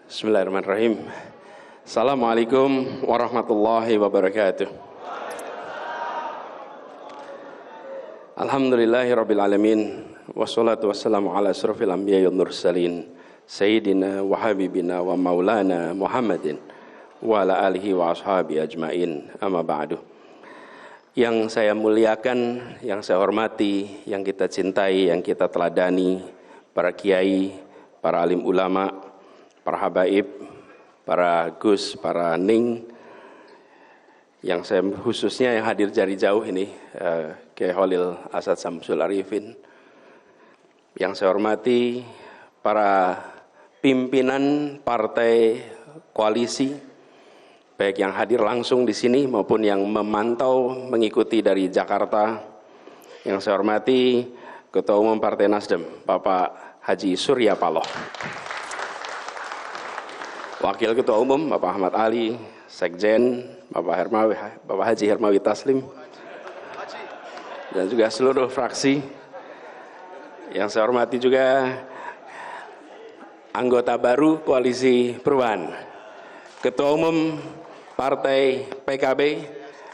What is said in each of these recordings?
Bismillahirrahmanirrahim. Assalamualaikum warahmatullahi wabarakatuh. Alhamdulillahirabbil alamin wassalatu wassalamu ala asrofil anbiya'i wal mursalin sayyidina wa habibina wa maulana Muhammadin wa ala alihi wa ashabi ajmain, amma ba'du. Yang saya muliakan, yang saya hormati, yang kita cintai, yang kita teladani, para kiai, para alim ulama, para habaib, para gus, para ning, yang saya khususnya yang hadir dari jauh ini, Kiai Khalil Asad Samsul Arifin. Yang saya hormati para pimpinan partai koalisi, baik yang hadir langsung di sini maupun yang memantau mengikuti dari Jakarta. Yang saya hormati Ketua Umum Partai Nasdem, Bapak Haji Surya Paloh. Wakil Ketua Umum Bapak Ahmad Ali, Sekjen Bapak Haji Hermawi Taslim, dan juga seluruh fraksi. Yang saya hormati juga anggota baru Koalisi Perubahan, Ketua Umum Partai PKB,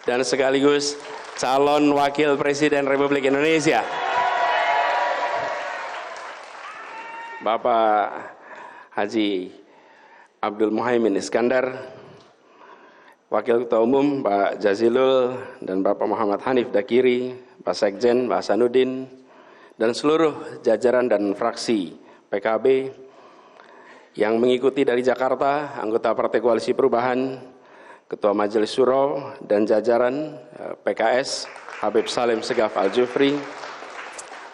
dan sekaligus calon Wakil Presiden Republik Indonesia, Bapak Haji Abdul Muhaimin Iskandar, Wakil Ketua Umum Pak Jazilul, dan Bapak Muhammad Hanif Dakiri, Pak Sekjen, Pak Hasanuddin, dan seluruh jajaran dan fraksi PKB yang mengikuti dari Jakarta, anggota Partai Koalisi Perubahan, Ketua Majelis Syuro, dan jajaran PKS, Habib Salim Segaf Al-Jufri,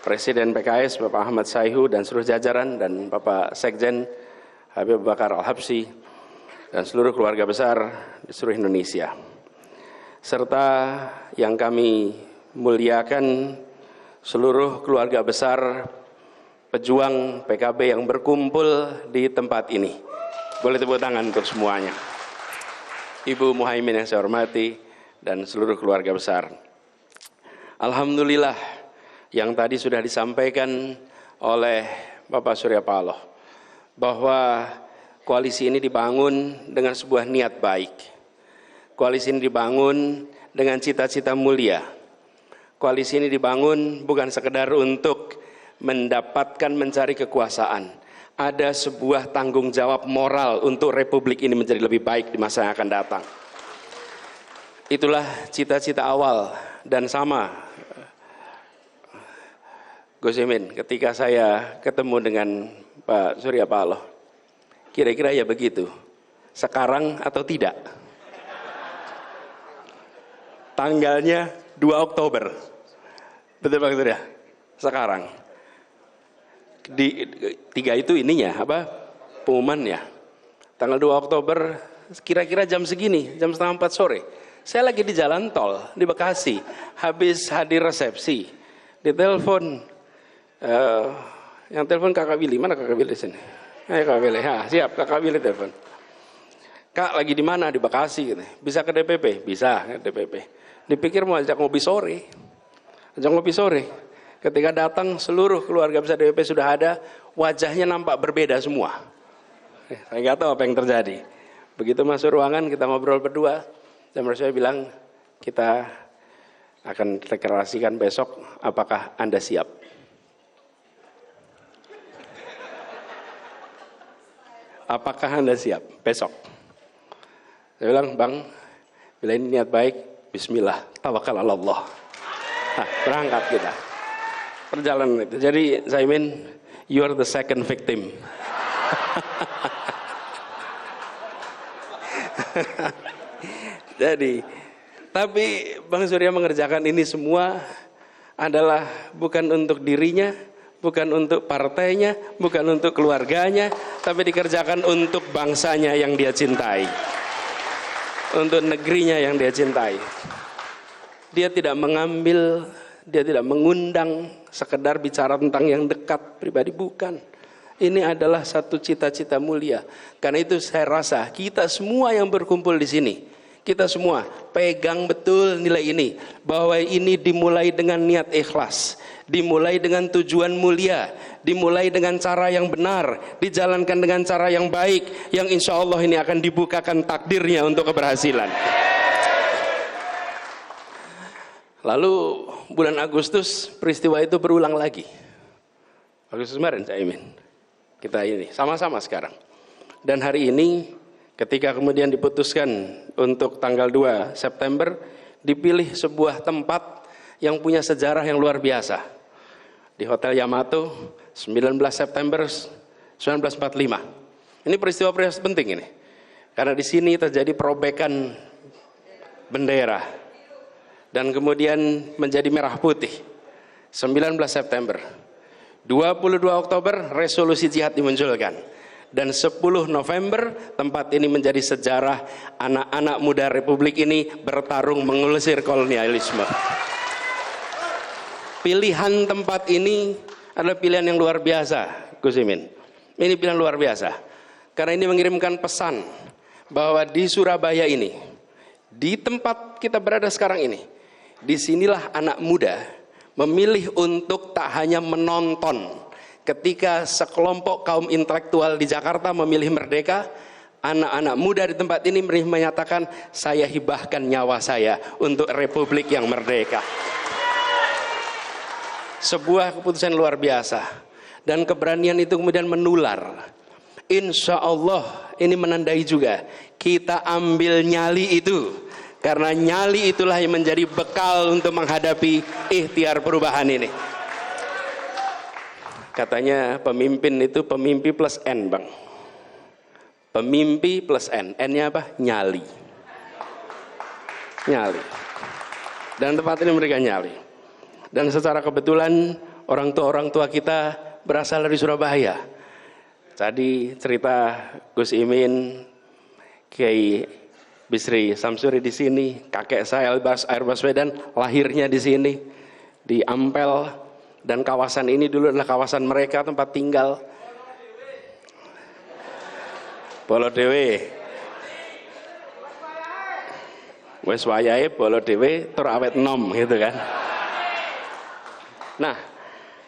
Presiden PKS Bapak Ahmad Saihu, dan seluruh jajaran, dan Bapak Sekjen Habib Bakar Al-Habsyi, dan seluruh keluarga besar di seluruh Indonesia, serta yang kami muliakan seluruh keluarga besar pejuang PKB yang berkumpul di tempat ini. Boleh tepuk tangan untuk semuanya. Ibu Muhaimin yang saya hormati dan seluruh keluarga besar. Alhamdulillah yang tadi sudah disampaikan oleh Bapak Surya Paloh, bahwa koalisi ini dibangun dengan sebuah niat baik. Koalisi ini dibangun dengan cita-cita mulia. Koalisi ini dibangun bukan sekedar untuk mendapatkan mencari kekuasaan. Ada sebuah tanggung jawab moral untuk Republik ini menjadi lebih baik di masa yang akan datang. Itulah cita-cita awal, dan sama Gus Imin ketika saya ketemu dengan Pak Surya Paloh, kira-kira ya begitu, sekarang atau tidak? Tanggalnya 2 Oktober, betul Pak Surya? Sekarang. Di 3 itu ininya, pengumumannya. Tanggal 2 Oktober, kira-kira jam segini, jam 3:30 sore. Saya lagi di jalan tol, di Bekasi, habis hadir resepsi. Ditelepon, yang telepon Kakak Willy, mana Kakak Willy di sini? Ayo Kakak Willy, siap Kakak Willy telepon. Kak lagi di mana? Di Bekasi. Gitu. Bisa ke DPP? Bisa ke DPP. Dipikir mau ajak ngopi sore. Ajak ngopi sore. Ketika datang seluruh keluarga besar DPP sudah ada, wajahnya nampak berbeda semua. Saya nggak tahu apa yang terjadi. Begitu masuk ruangan kita ngobrol berdua, dan saya bilang kita akan deklarasikan besok, apakah Anda siap? Apakah Anda siap besok? Saya bilang, Bang, bila ini niat baik, bismillah, tawakal ala Allah. Berangkat kita. Perjalanan itu. Jadi, Zaimin, you are the second victim. Jadi, tapi Bang Surya mengerjakan ini semua adalah bukan untuk dirinya, bukan untuk partainya, bukan untuk keluarganya, tapi dikerjakan untuk bangsanya yang dia cintai, untuk negerinya yang dia cintai. Dia tidak mengambil, dia tidak mengundang sekedar bicara tentang yang dekat pribadi, bukan. Ini adalah satu cita-cita mulia. Karena itu saya rasa kita semua yang berkumpul di sini, kita semua pegang betul nilai ini, bahwa ini dimulai dengan niat ikhlas, dimulai dengan tujuan mulia, dimulai dengan cara yang benar, dijalankan dengan cara yang baik, yang insya Allah ini akan dibukakan takdirnya untuk keberhasilan. Lalu bulan Agustus peristiwa itu berulang lagi. Agustus kemarin Cak Imin, kita ini sama-sama sekarang. Dan hari ini ketika kemudian diputuskan untuk tanggal 2 September, dipilih sebuah tempat yang punya sejarah yang luar biasa. Di Hotel Yamato, 19 September 1945. Ini peristiwa penting ini. Karena di sini terjadi perobekan bendera. Dan kemudian menjadi merah putih. 19 September. 22 Oktober, resolusi jihad dimunculkan. Dan 10 November, tempat ini menjadi sejarah anak-anak muda Republik ini bertarung mengusir kolonialisme. Pilihan tempat ini adalah pilihan yang luar biasa, Gus Imin. Ini pilihan luar biasa. Karena ini mengirimkan pesan bahwa di Surabaya ini, di tempat kita berada sekarang ini, disinilah anak muda memilih untuk tak hanya menonton. Ketika sekelompok kaum intelektual di Jakarta memilih merdeka, anak-anak muda di tempat ini menyatakan, saya hibahkan nyawa saya untuk Republik yang merdeka. Sebuah keputusan luar biasa. Dan keberanian itu kemudian menular. Insya Allah ini menandai juga, kita ambil nyali itu. Karena nyali itulah yang menjadi bekal untuk menghadapi ikhtiar perubahan ini. Katanya pemimpin itu pemimpi plus N, Bang. Pemimpi plus N. N-nya apa? Nyali. Nyali. Dan tempat ini memberikan nyali. Dan secara kebetulan orang tua kita berasal dari Surabaya. Tadi cerita Gus Imin, Kiai Bisri Samsuri di sini, kakek saya Air Baswedan lahirnya di sini, di Ampel. Dan kawasan ini dulu adalah kawasan mereka, tempat tinggal. Bolo Dewe. Wes wayahe Bolo Dewe tur awet nom gitu kan. Nah,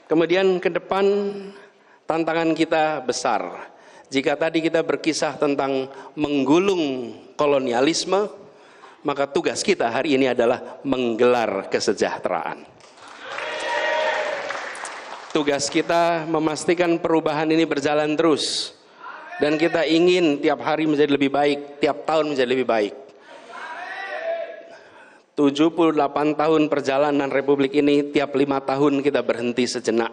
kemudian ke depan tantangan kita besar. Jika tadi kita berkisah tentang menggulung kolonialisme, maka tugas kita hari ini adalah menggelar kesejahteraan. Tugas kita memastikan perubahan ini berjalan terus. Dan kita ingin tiap hari menjadi lebih baik, tiap tahun menjadi lebih baik. 78 tahun perjalanan Republik ini, tiap 5 tahun kita berhenti sejenak.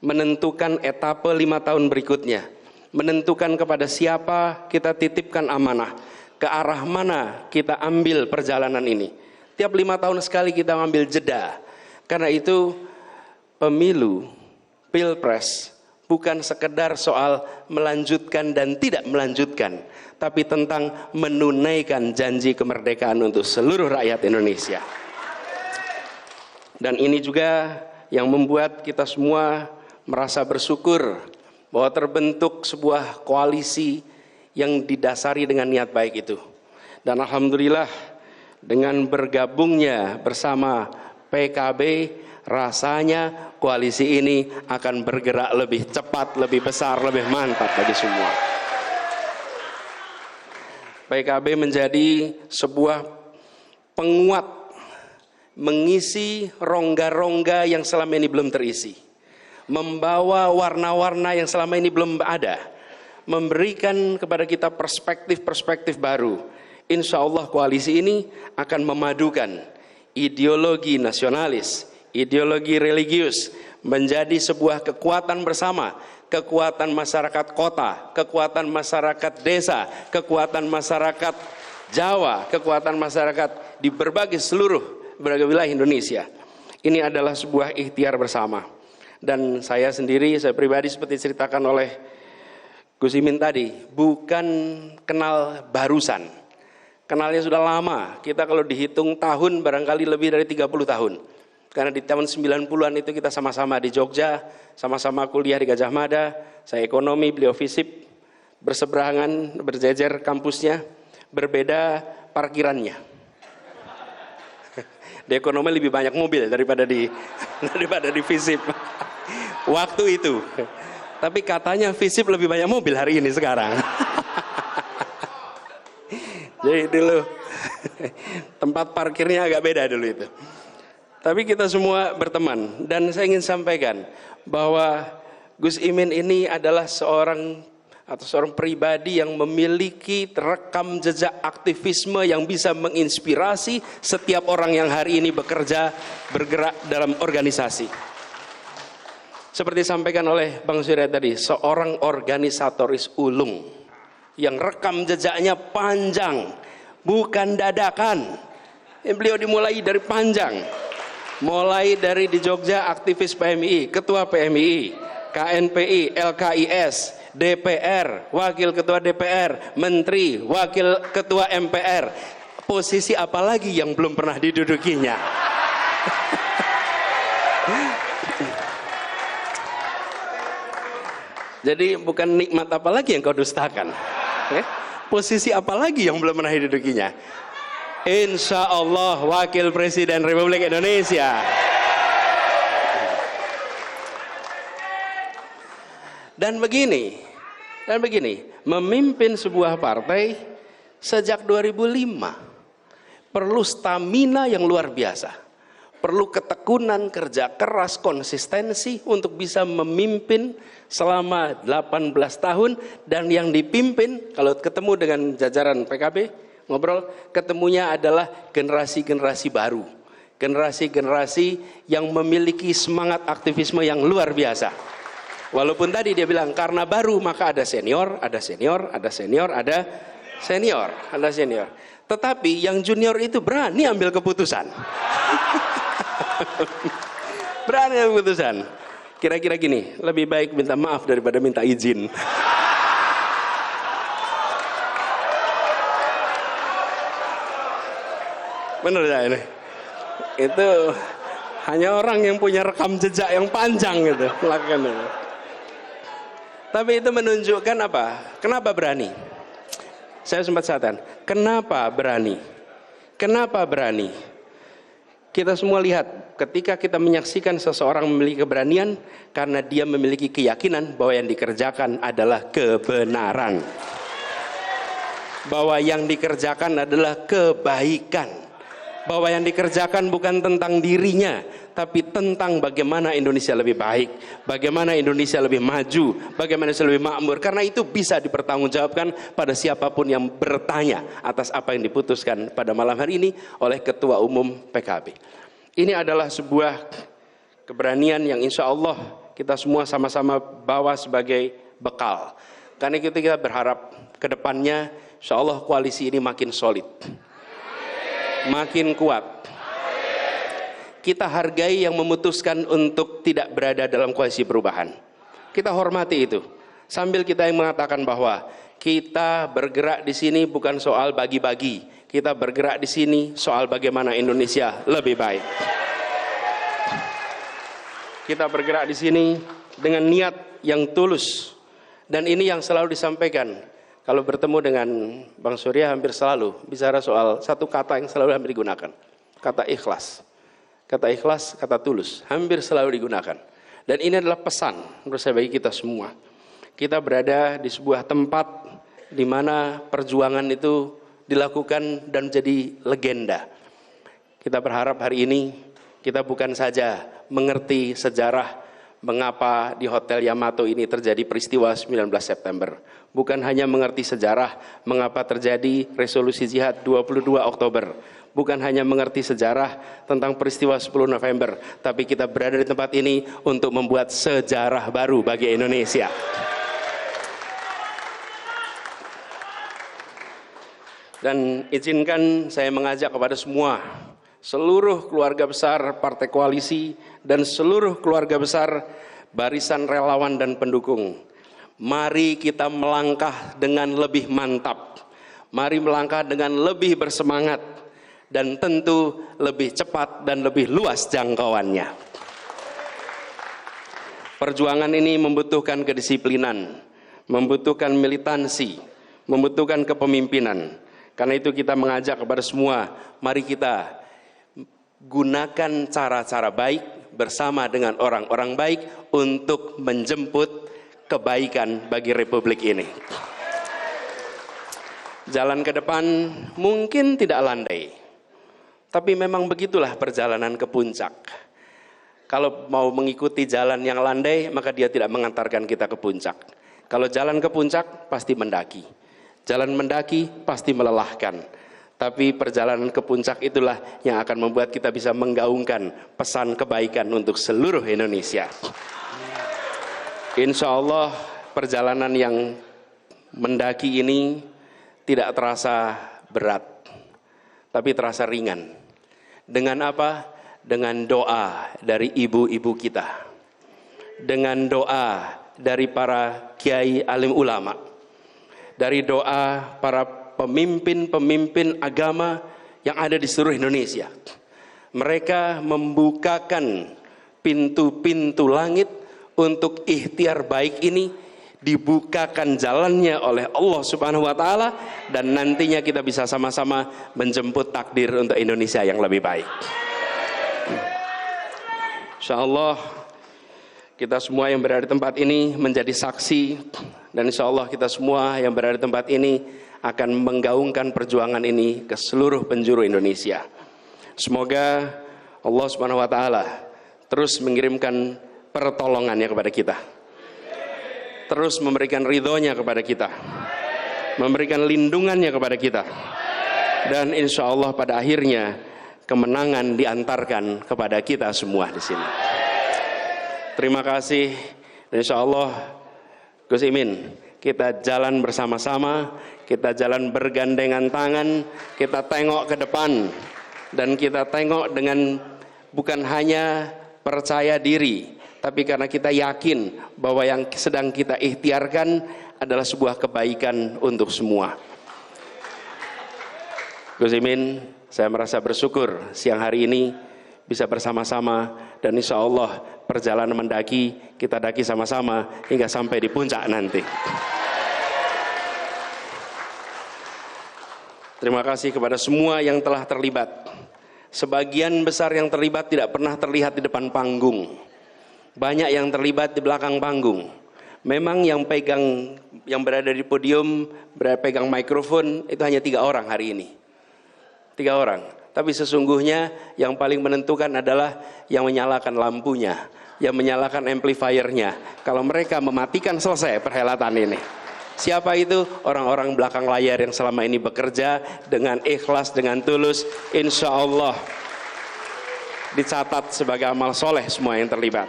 Menentukan etape 5 tahun berikutnya. Menentukan kepada siapa kita titipkan amanah. Ke arah mana kita ambil perjalanan ini. Tiap 5 tahun sekali kita ambil jeda. Karena itu pemilu, Pilpres bukan sekedar soal melanjutkan dan tidak melanjutkan, tapi tentang menunaikan janji kemerdekaan untuk seluruh rakyat Indonesia. Dan ini juga yang membuat kita semua merasa bersyukur bahwa terbentuk sebuah koalisi yang didasari dengan niat baik itu. Dan alhamdulillah dengan bergabungnya bersama PKB, rasanya koalisi ini akan bergerak lebih cepat, lebih besar, lebih mantap bagi semua. PKB menjadi sebuah penguat, mengisi rongga-rongga yang selama ini belum terisi, membawa warna-warna yang selama ini belum ada, memberikan kepada kita perspektif-perspektif baru. Insya Allah koalisi ini akan memadukan ideologi nasionalis, ideologi religius menjadi sebuah kekuatan bersama, kekuatan masyarakat kota, kekuatan masyarakat desa, kekuatan masyarakat Jawa, kekuatan masyarakat di berbagai wilayah Indonesia. Ini adalah sebuah ikhtiar bersama. Dan saya sendiri, saya pribadi seperti diceritakan oleh Gus Imin tadi, bukan kenal barusan. Kenalnya sudah lama. Kita kalau dihitung tahun barangkali lebih dari 30 tahun. Karena di tahun 90-an itu kita sama-sama di Jogja, sama-sama kuliah di Gajah Mada, saya ekonomi, beliau FISIP, berseberangan, berjejer kampusnya, berbeda parkirannya. Di ekonomi lebih banyak mobil daripada di FISIP waktu itu. Tapi katanya FISIP lebih banyak mobil hari ini sekarang. Jadi dulu tempat parkirnya agak beda dulu itu. Tapi kita semua berteman, dan saya ingin sampaikan bahwa Gus Imin ini adalah seorang pribadi yang memiliki rekam jejak aktivisme yang bisa menginspirasi setiap orang yang hari ini bergerak dalam organisasi. Seperti disampaikan oleh Bang Surya tadi, seorang organisatoris ulung yang rekam jejaknya panjang, bukan dadakan. Beliau dimulai dari panjang. Mulai dari di Jogja aktivis PMI, ketua PMI, KNPI, LKIS, DPR, wakil ketua DPR, menteri, wakil ketua MPR. Posisi apa lagi yang belum pernah didudukinya? Jadi bukan nikmat apa lagi yang kau dustakan? Posisi apa lagi yang belum pernah didudukinya? Insya Allah Wakil Presiden Republik Indonesia. Dan begini, memimpin sebuah partai sejak 2005 perlu stamina yang luar biasa, perlu ketekunan, kerja keras, konsistensi untuk bisa memimpin selama 18 tahun. Dan yang dipimpin, kalau ketemu dengan jajaran PKB, ngobrol, ketemunya adalah generasi-generasi baru, generasi-generasi yang memiliki semangat aktivisme yang luar biasa. Walaupun tadi dia bilang karena baru maka ada senior, ada senior, ada senior, ada senior, ada senior. Tetapi yang junior itu berani ambil keputusan. Berani ambil keputusan. Kira-kira gini, lebih baik minta maaf daripada minta izin. Bener ya ini? Itu hanya orang yang punya rekam jejak yang panjang gitu melakukan itu. Tapi itu menunjukkan apa? Kenapa berani? Saya sempat katakan, kenapa berani? Kenapa berani? Kita semua lihat, ketika kita menyaksikan seseorang memiliki keberanian, karena dia memiliki keyakinan bahwa yang dikerjakan adalah kebenaran, bahwa yang dikerjakan adalah kebaikan, bahwa yang dikerjakan bukan tentang dirinya, tapi tentang bagaimana Indonesia lebih baik, bagaimana Indonesia lebih maju, bagaimana Indonesia lebih makmur. Karena itu bisa dipertanggungjawabkan pada siapapun yang bertanya atas apa yang diputuskan pada malam hari ini oleh Ketua Umum PKB. Ini adalah sebuah keberanian yang insya Allah kita semua sama-sama bawa sebagai bekal. Karena itu kita berharap ke depannya insya Allah koalisi ini makin solid, makin kuat. Kita hargai yang memutuskan untuk tidak berada dalam koalisi perubahan. Kita hormati itu. Sambil kita yang mengatakan bahwa kita bergerak di sini bukan soal bagi-bagi. Kita bergerak di sini soal bagaimana Indonesia lebih baik. Kita bergerak di sini dengan niat yang tulus. Dan ini yang selalu disampaikan. Kalau bertemu dengan Bang Surya hampir selalu bicara soal satu kata yang selalu hampir digunakan. Kata ikhlas. Kata ikhlas, kata tulus. Hampir selalu digunakan. Dan ini adalah pesan menurut saya bagi kita semua. Kita berada di sebuah tempat di mana perjuangan itu dilakukan dan menjadi legenda. Kita berharap hari ini kita bukan saja mengerti sejarah mengapa di Hotel Yamato ini terjadi peristiwa 19 September. Bukan hanya mengerti sejarah mengapa terjadi resolusi jihad 22 Oktober. Bukan hanya mengerti sejarah tentang peristiwa 10 November. Tapi kita berada di tempat ini untuk membuat sejarah baru bagi Indonesia. Dan izinkan saya mengajak kepada semua, seluruh keluarga besar partai koalisi dan seluruh keluarga besar barisan relawan dan pendukung. Mari kita melangkah dengan lebih mantap. Mari melangkah dengan lebih bersemangat. Dan tentu lebih cepat dan lebih luas jangkauannya. Perjuangan ini membutuhkan kedisiplinan, membutuhkan militansi, membutuhkan kepemimpinan. Karena itu kita mengajak kepada semua, mari kita gunakan cara-cara baik bersama dengan orang-orang baik untuk menjemput kebaikan bagi Republik ini. Jalan ke depan mungkin tidak landai, tapi memang begitulah perjalanan ke puncak. Kalau mau mengikuti jalan yang landai, maka dia tidak mengantarkan kita ke puncak. Kalau jalan ke puncak, pasti mendaki. Jalan mendaki pasti melelahkan. Tapi perjalanan ke puncak itulah yang akan membuat kita bisa menggaungkan pesan kebaikan untuk seluruh Indonesia. Insya Allah perjalanan yang mendaki ini tidak terasa berat, tapi terasa ringan. Dengan apa? Dengan doa dari ibu-ibu kita. Dengan doa dari para kiai alim ulama. Dari doa para pemimpin-pemimpin agama yang ada di seluruh Indonesia. Mereka membukakan pintu-pintu langit untuk ikhtiar baik ini dibukakan jalannya oleh Allah Subhanahu wa taala, dan nantinya kita bisa sama-sama menjemput takdir untuk Indonesia yang lebih baik. Insyaallah kita semua yang berada di tempat ini menjadi saksi, dan insyaallah kita semua yang berada di tempat ini akan menggaungkan perjuangan ini ke seluruh penjuru Indonesia. Semoga Allah Subhanahu wa taala terus mengirimkan pertolongannya kepada kita. Terus memberikan ridhonya kepada kita. Memberikan lindungannya kepada kita. Dan insya Allah pada akhirnya kemenangan diantarkan kepada kita semua di sini. Terima kasih. Insya Allah Gus Imin, kita jalan bersama-sama, kita jalan bergandengan tangan, kita tengok ke depan, dan kita tengok dengan bukan hanya percaya diri, tapi karena kita yakin bahwa yang sedang kita ikhtiarkan adalah sebuah kebaikan untuk semua. Gus Imin, saya merasa bersyukur siang hari ini bisa bersama-sama, dan insya Allah perjalanan mendaki kita daki sama-sama hingga sampai di puncak nanti. Terima kasih kepada semua yang telah terlibat. Sebagian besar yang terlibat tidak pernah terlihat di depan panggung. Banyak yang terlibat di belakang panggung. Memang yang berada di podium, pegang mikrofon itu hanya 3 orang hari ini. 3 orang. Tapi sesungguhnya yang paling menentukan adalah yang menyalakan lampunya, yang menyalakan amplifiernya. Kalau mereka mematikan, selesai perhelatan ini. Siapa itu? Orang-orang belakang layar yang selama ini bekerja dengan ikhlas, dengan tulus. Insya Allah dicatat sebagai amal soleh semua yang terlibat.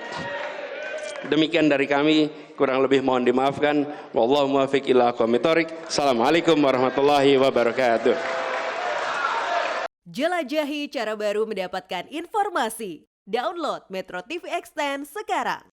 Demikian dari kami, kurang lebih mohon dimaafkan. Wallahu muwaffiq ila aqwamit thoriq. Assalamualaikum warahmatullahi wabarakatuh. Jelajahi cara baru mendapatkan informasi. Download Metro TV Extend sekarang.